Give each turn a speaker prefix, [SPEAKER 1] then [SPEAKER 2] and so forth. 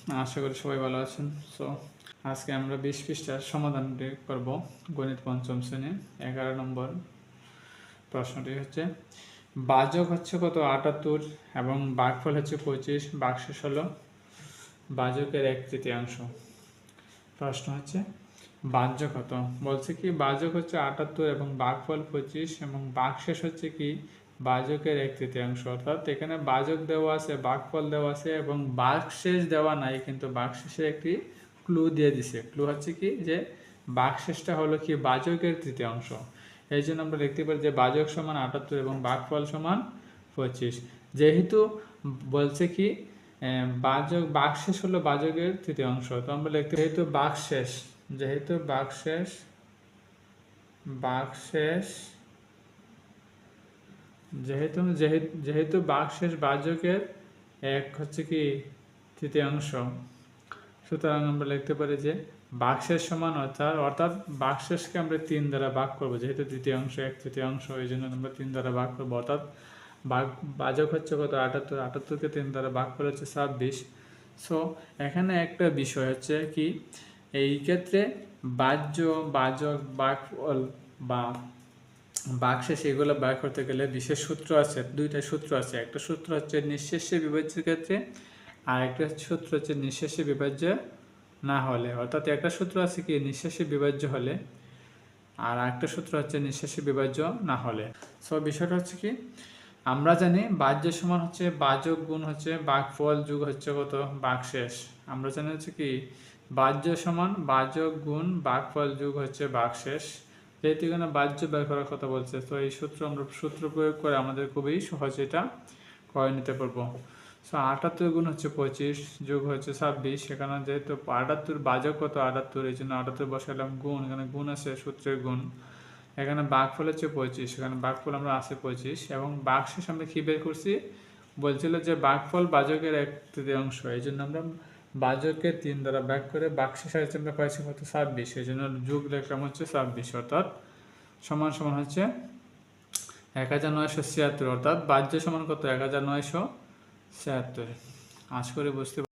[SPEAKER 1] আশা করি সবাই ভালো আছেন। সো আজকে আমরা 20 পৃষ্ঠার সমাধানটি করব গণিত পঞ্চম শ্রেণী 11 নম্বর প্রশ্নটি হচ্ছে ভাজক হচ্ছে কত 78 এবং ভাগফল হচ্ছে 25, ভাগশেষ হলো ভাজকের 1/3। প্রশ্ন হচ্ছে ভাজ্য কত, বলছে কি ভাজক হচ্ছে 78 এবং ভাগফল 25 এবং ভাগশেষ হচ্ছে কি ভাজকের 1/3। অর্থাৎ এখানে ভাজক দেওয়া আছে, ভাগফল দেওয়া আছে এবং ভাগশেষ দেওয়া নাই, কিন্তু ভাগশেষে একটি ক্লু দিয়ে দিছে। ক্লু হচ্ছে কি যে ভাগশেষটা হলো কি ভাজকের তৃতীয়াংশ। এই জন্য আমরা লিখতে পারি যে ভাজক সমান 78 এবং ভাগফল সমান 25। যেহেতু বলছে কি ভাগশেষ হলো ভাজকের তৃতীয়াংশ, তো আমরা লিখতে যেহেতু ভাগশেষ যেহেতু ভাগশেষ ভাজকের এক হচ্ছে কি তৃতীয়াংশ, সুতরাং আমরা লিখতে পারি যে ভাগশেষ সমান অর্থাৎ ভাগশেষকে আমরা 3 দ্বারা ভাগ করবো, যেহেতু তৃতীয়াংশ 1/3, এই জন্য আমরা 3 দ্বারা ভাগ করবো। অর্থাৎ ভাজক হচ্ছে কত 78কে 3 দ্বারা ভাগ করে হচ্ছে 26। সো এখানে একটা বিষয় হচ্ছে কি এই ক্ষেত্রে ভাজক ভাগফল বা ভাগশেষ এগুলো বের করতে গেলে বিশেষ সূত্র আছে, দুইটা সূত্র আছে। একটা সূত্র হচ্ছে নিঃশেষে বিভাজ্যের ক্ষেত্রে, আর একটা সূত্র হচ্ছে নিঃশেষে বিভাজ্য না হলে। অর্থাৎ একটা সূত্র আছে কি নিঃশেষে বিভাজ্য হলে, আর একটা সূত্র হচ্ছে নিঃশেষে বিভাজ্য না হলে। সো বিষয়টা হচ্ছে কি আমরা জানি ভাজ্য সমান হচ্ছে ভাজক গুণ হচ্ছে ভাগফল যুগ হচ্ছে কত ভাগশেষ। আমরা জানি হচ্ছে কি ভাজ্য সমান ভাজক গুণ ভাগফল যুগ হচ্ছে ভাগশেষ। যেহেতু এখানে ভাজ্য বের করার কথা বলছে, তো এই সূত্র প্রয়োগ করে আমাদের খুবই সহজে এটা করে নিতে পারবো। সো 78 গুণ হচ্ছে 25 যোগ হচ্ছে 26। এখানে যেহেতু 78 ভাজক কত 78, এই জন্য 78 বসালাম গুণ, এখানে গুণ আছে সূত্রের গুণ। এখানে ভাগফল হচ্ছে 25, এখানে ভাগফল আমরা আছে 25 এবং ভাগশেষ আমরা কি বের করছি বলছিল যে ভাগফল ভাজকের 1/3, এই জন্য আমরা ভাজককে 3 দ্বারা ভাগ করে ভাগশেষ হচ্ছে আমরা পাইছি কত 26, এই জন্য যোগ লিখলাম হচ্ছে 26। অর্থাৎ সমান সমান হচ্ছে 1976। অর্থাৎ ভাজ্য সমান কত 1976। আশা করি বুঝতে